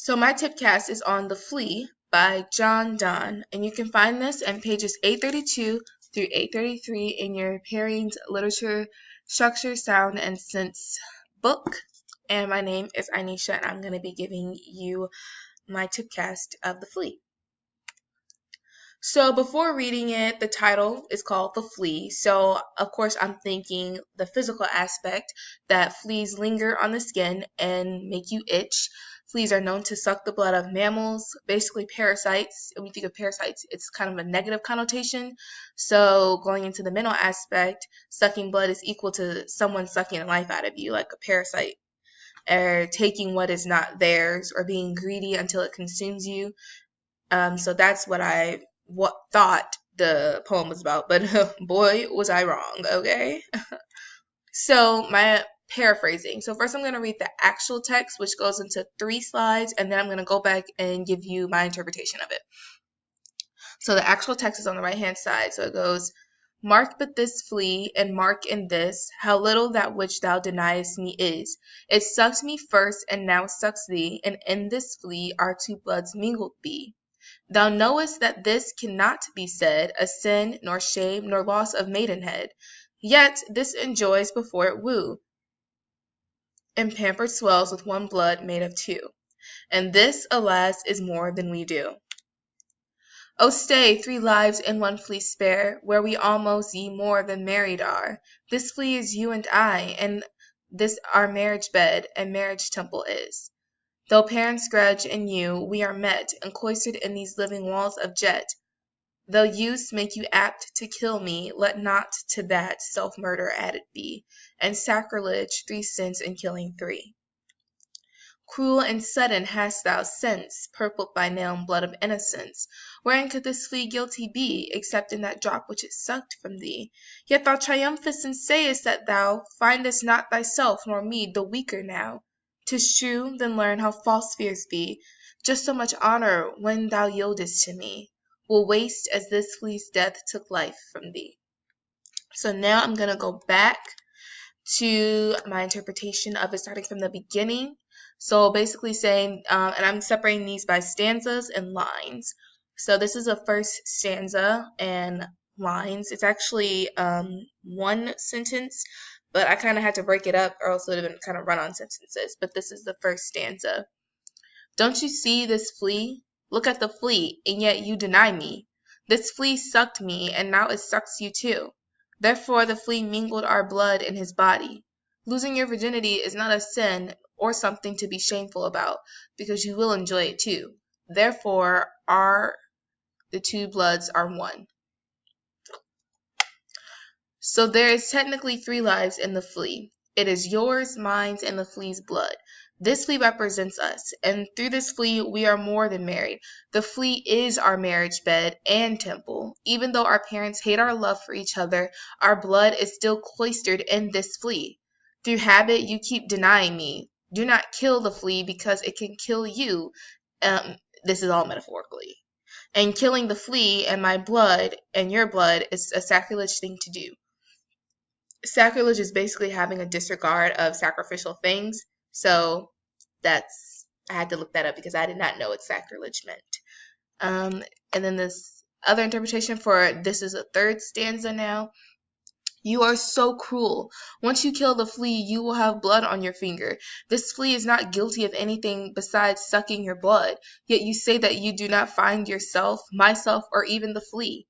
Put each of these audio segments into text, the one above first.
So my tipcast is on The Flea by John Donne, and you can find this in pages 832 through 833 in your Perrine's Literature, Structure, Sound, and Sense book. And my name is Anisha, and I'm going to be giving you my tipcast of The Flea. So before reading it, the title is called The Flea. So of course I'm thinking the physical aspect that fleas linger on the skin and make you itch. Fleas are known to suck the blood of mammals, basically parasites. When you think of parasites, it's kind of a negative connotation. So going into the mental aspect, sucking blood is equal to someone sucking the life out of you, like a parasite, or taking what is not theirs, or being greedy until it consumes you. So that's what I thought the poem was about, but boy, was I wrong, okay? So my paraphrasing. So first I'm going to read the actual text, which goes into 3 slides, and then I'm going to go back and give you my interpretation of it. So the actual text is on the right-hand side. So it goes, "Mark but this flea, and mark in this, how little that which thou deniest me is. It sucked me first, and now sucks thee, and in this flea our 2 bloods mingled be. Thou knowest that this cannot be said a sin, nor shame, nor loss of maidenhead. Yet this enjoys before it woo, and pampered swells with 1 blood made of 2. And this, alas, is more than we do. O stay, 3 lives in 1 flea spare, where we almost ye more than married are. This flea is you and I, and this our marriage bed and marriage temple is. Though parents grudge and you, we are met and cloistered in these living walls of jet. Though use make you apt to kill me, let not to that self-murder added be, and sacrilege 3 sins in killing 3. Cruel and sudden hast thou sense, purpled by nail and blood of innocence. Wherein could this flea guilty be, except in that drop which it sucked from thee? Yet thou triumphest and sayest that thou findest not thyself nor me the weaker now. 'Tis true, then learn how false fears be. Just so much honour, when thou yieldest to me, will waste as this flea's death took life from thee. So now I'm going to go back to my interpretation of it starting from the beginning. So basically saying, and I'm separating these by stanzas and lines. So this is the first stanza and lines. It's actually 1 sentence, but I kind of had to break it up or else it would have been kind of run-on sentences. But this is the first stanza. Don't you see this flea? Look at the flea, and yet you deny me. This flea sucked me, and now it sucks you too. Therefore the flea mingled our blood in his body. Losing your virginity is not a sin or something to be shameful about, because you will enjoy it too. Therefore the 2 bloods are 1. So there is technically 3 lives in the flea. It is yours, mine, and the flea's blood. This flea represents us, and through this flea we are more than married. The flea is our marriage bed and temple. Even though our parents hate our love for each other, our blood is still cloistered in this flea. Through habit you keep denying me. Do not kill the flea because it can kill you. This is all metaphorically. And killing the flea and my blood and your blood is a sacrilege thing to do. Sacrilege is basically having a disregard of sacrificial things. So I had to look that up because I did not know what sacrilege meant. And then this other interpretation for this is a 3rd stanza now. You are so cruel. Once you kill the flea, you will have blood on your finger. This flea is not guilty of anything besides sucking your blood. Yet you say that you do not find yourself, myself, or even the flea.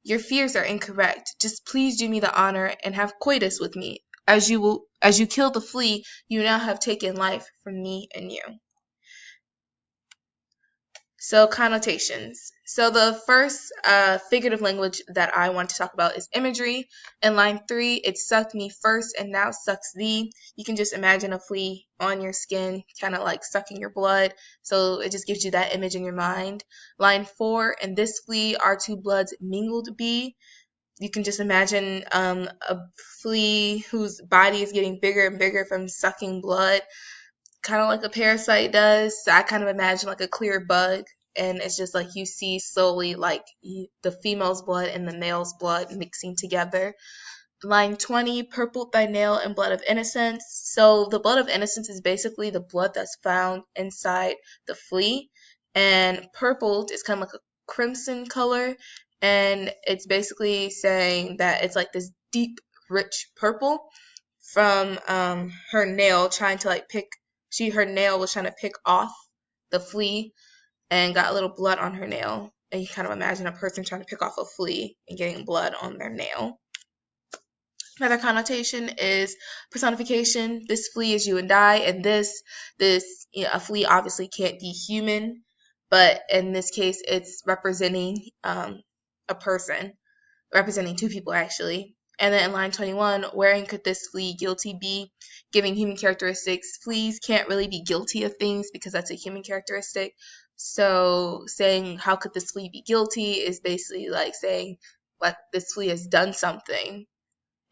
Your fears are incorrect. Just please do me the honor and have coitus with me. As you kill the flea, you now have taken life from me and you. So connotations. So the first figurative language that I want to talk about is imagery. In line 3, it sucked me first and now sucks thee. You can just imagine a flea on your skin, kind of like sucking your blood. So it just gives you that image in your mind. Line 4, and this flea our 2 bloods mingled be. You can just imagine a flea whose body is getting bigger and bigger from sucking blood, kind of like a parasite does. So I kind of imagine like a clear bug, and it's just like you see slowly like the female's blood and the male's blood mixing together. Line 20, purpled thy nail and blood of innocence. So the blood of innocence is basically the blood that's found inside the flea. And purpled is kind of like a crimson color. And it's basically saying that it's like this deep, rich purple from her nail trying to like her nail was trying to pick off the flea and got a little blood on her nail. And you kind of imagine a person trying to pick off a flea and getting blood on their nail. Another connotation is personification. This flea is you and I, and a flea obviously can't be human, but in this case, it's representing a person, representing two people actually. And then in line 21, wherein could this flea guilty be? Giving human characteristics. Fleas can't really be guilty of things because that's a human characteristic. So saying how could this flea be guilty is basically like saying like this flea has done something,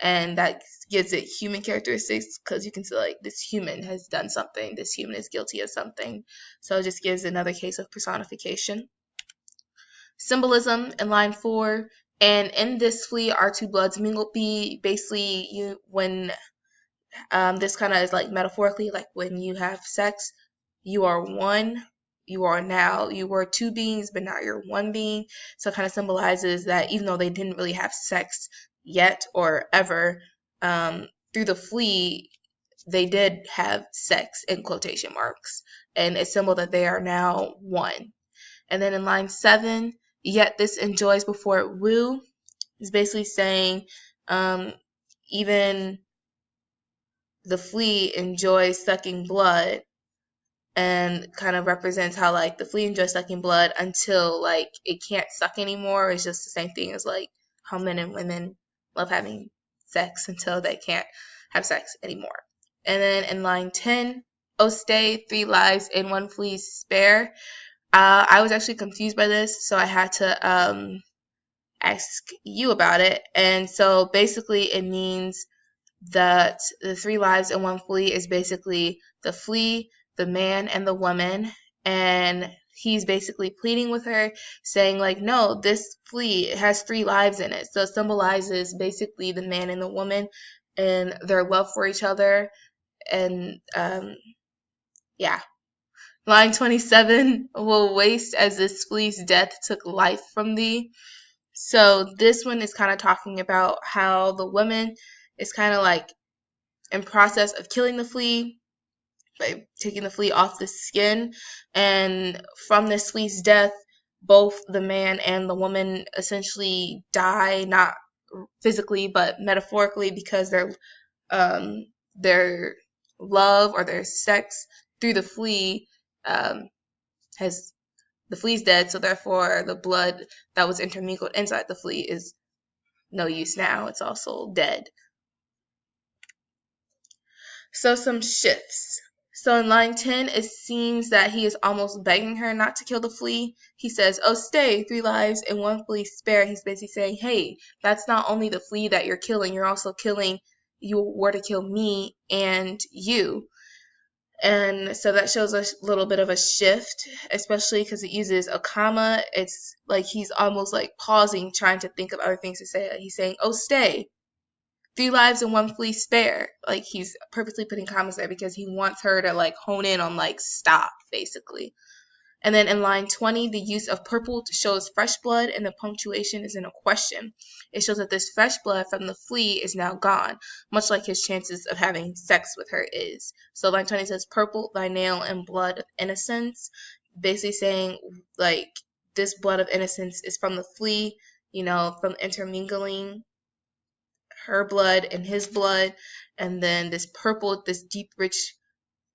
and that gives it human characteristics because you can say like this human has done something, this human is guilty of something. So it just gives another case of personification. Symbolism in line 4, and in this flea are two bloods mingled. Be basically you when this kind of is like metaphorically like when you have sex, you are one. You were two beings, but now you're one being. So it kind of symbolizes that even though they didn't really have sex yet or ever, through the flea, they did have sex in quotation marks. And it's symbol that they are now one. And then in line 7, yet this enjoys before it woo, is basically saying even the flea enjoys sucking blood, and kind of represents how like the flea enjoys sucking blood until like it can't suck anymore. It's just the same thing as like how men and women love having sex until they can't have sex anymore. And then in line 10, oh stay, 3 lives and 1 flea spare. I was actually confused by this, so I had to ask you about it. And so basically it means that the 3 lives and 1 flea is basically the flea, the man, and the woman. And he's basically pleading with her, saying like, no, this flea has 3 lives in it. So it symbolizes basically the man and the woman and their love for each other. And yeah. Line 27, will waste as this flea's death took life from thee. So this one is kind of talking about how the woman is kind of like in process of killing the flea by taking the flea off the skin, and from this flea's death both the man and the woman essentially die, not physically but metaphorically, because their love or their sex through the flea has the flea's dead, so therefore the blood that was intermingled inside the flea is no use now, it's also dead. So some shifts. So in line 10, it seems that he is almost begging her not to kill the flea. He says, oh, stay, 3 lives and 1 flea spare. He's basically saying, hey, that's not only the flea that you're killing, you're also killing, you were to kill me and you. And so that shows a little bit of a shift, especially because it uses a comma. It's like he's almost like pausing, trying to think of other things to say. He's saying, oh, stay. 3 lives and 1 flea spare. Like he's purposely putting commas there because he wants her to like hone in on like stop, basically. And then in line 20, the use of purple shows fresh blood, and the punctuation is in a question. It shows that this fresh blood from the flea is now gone, much like his chances of having sex with her is. So line 20 says, purple thy nail and blood of innocence, basically saying like this blood of innocence is from the flea, from intermingling her blood and his blood, and then this purple, this deep rich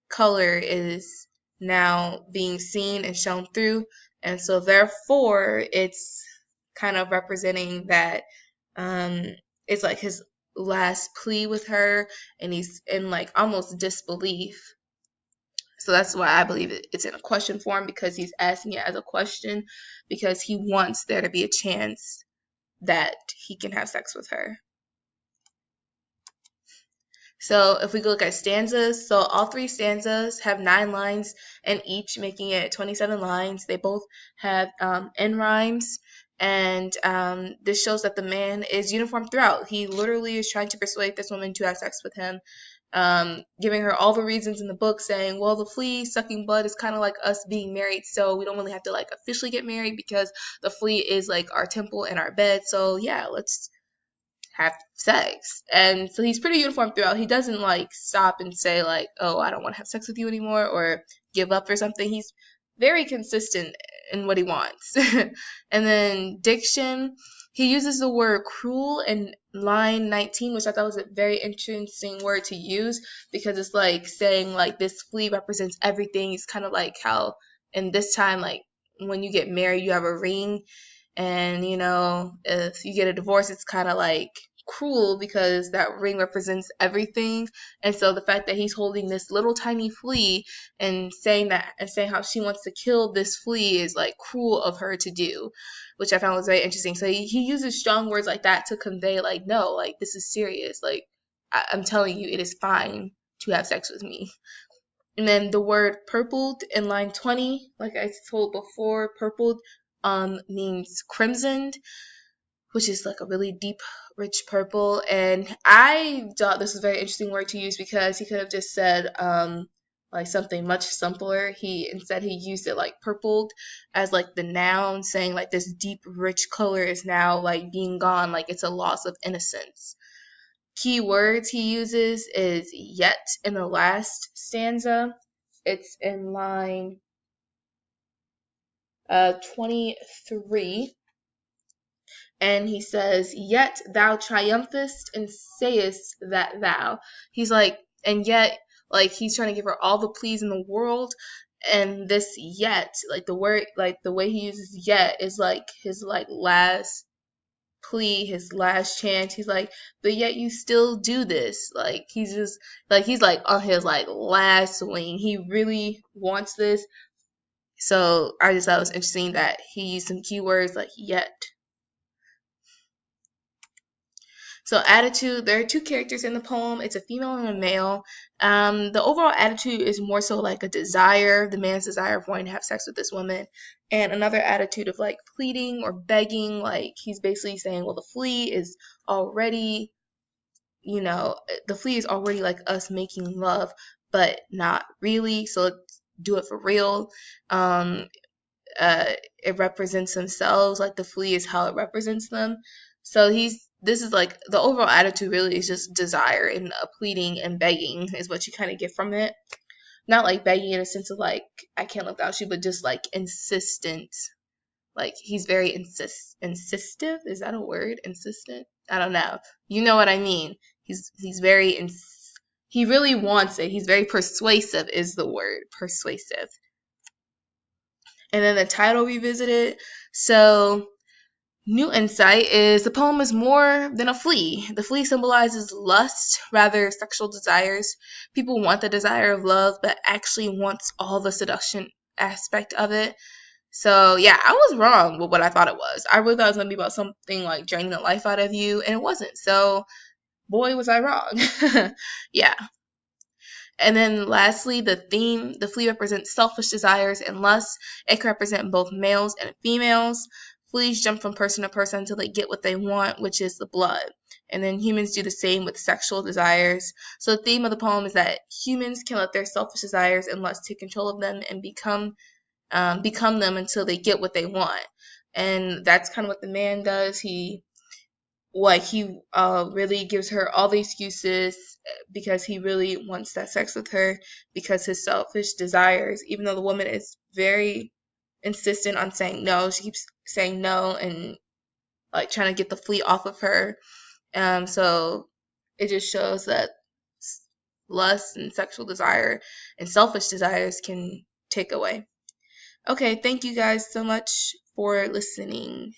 color is now being seen and shown through, and so therefore it's kind of representing that it's like his last plea with her, and he's in like almost disbelief. So that's why I believe it's in a question form, because he's asking it as a question, because he wants there to be a chance that he can have sex with her. So if we look at stanzas, so all 3 stanzas have 9 lines in each, making it 27 lines. They both have end rhymes, And this shows that the man is uniform throughout. He literally is trying to persuade this woman to have sex with him, giving her all the reasons in the book, saying, well, the flea sucking blood is kind of like us being married, so we don't really have to like officially get married because the flea is like our temple and our bed. So yeah, let's have sex. And so he's pretty uniform throughout. He doesn't like stop and say like, oh, I don't want to have sex with you anymore, or give up or something. He's very consistent in what he wants. And then diction, he uses the word cruel in line 19, which I thought was a very interesting word to use, because it's like saying like this flea represents everything. It's kind of like how in this time, like when you get married, you have a ring, and if you get a divorce, it's kind of like cruel because that ring represents everything. And so the fact that he's holding this little tiny flea and saying how she wants to kill this flea is like cruel of her to do, which I found was very interesting. So he uses strong words like that to convey like, no, like this is serious. Like I'm telling you, it is fine to have sex with me. And then the word purpled in line 20, like I told before, purpled means crimsoned, which is like a really deep, rich purple. And I thought this was a very interesting word to use because he could have just said like something much simpler. Instead he used it like purpled as like the noun, saying like this deep, rich color is now like being gone, like it's a loss of innocence. Key words he uses is yet in the last stanza. It's in line 23. And he says, yet thou triumphest and sayest that thou. He's like, and yet, like, he's trying to give her all the pleas in the world. And this yet, like the word, like the way he uses yet is like his like last plea, his last chance. He's like, but yet you still do this. Like he's just like he's like on his like last swing. He really wants this. So I just thought it was interesting that he used some keywords like yet. So attitude, there are two characters in the poem. It's a female and a male. The overall attitude is more so like a desire, the man's desire of wanting to have sex with this woman, and another attitude of like pleading or begging. Like he's basically saying, well, the flea is already, the flea is already like us making love, but not really. So let's do it for real. It represents themselves, like the flea is how it represents them. So this is like the overall attitude really is just desire and pleading and begging is what you kind of get from it. Not like begging in a sense of like I can't live without you, but just like insistent. Like he's very insistive. Is that a word? Insistent? I don't know. You know what I mean. He's very he really wants it. He's very persuasive is the word, persuasive. And then the title revisited. So new insight is the poem is more than a flea. The flea symbolizes lust, rather sexual desires. People want the desire of love, but actually wants all the seduction aspect of it. So yeah, I was wrong with what I thought it was. I really thought it was going to be about something like draining the life out of you, and it wasn't. So boy, was I wrong. Yeah. And then lastly, the theme, the flea represents selfish desires and lusts. It can represent both males and females. Fleas jump from person to person until they get what they want, which is the blood. And then humans do the same with sexual desires. So the theme of the poem is that humans can let their selfish desires and lusts take control of them and become them until they get what they want. And that's kind of what the man does. He really gives her all the excuses because he really wants that sex with her because his selfish desires, even though the woman is very insistent on saying no, she keeps saying no and like trying to get the flea off of her. So it just shows that lust and sexual desire and selfish desires can take away. Okay, thank you guys so much for listening.